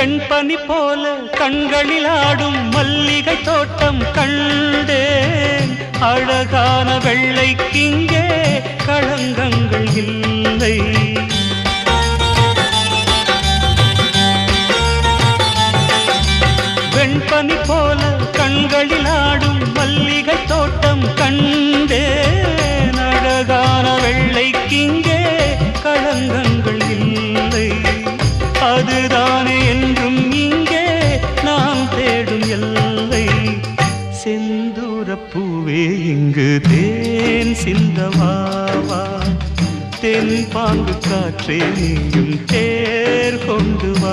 வெண்பனி போல கண்களில் ஆடும் மல்லிகை தோட்டம் கண்டேன். அழகான வெள்ளைக்கிங்கே களங்கங்கள் இல்லை. வெண்பனி போல கண்களில் ஆடும் மல்லிகை தோட்டம் கண்டேன். அழகான வெள்ளைக்கிங்கே களங்கங்கள் இல்லை. அதுதானே என்றும் இங்கே நாம் தேடும் எல்லை. செந்தூரப்பூவே இங்கு தேன் சிந்தவாவா, தென் பாங்கு காற்றே நீயும் தேர் கொண்டு வா.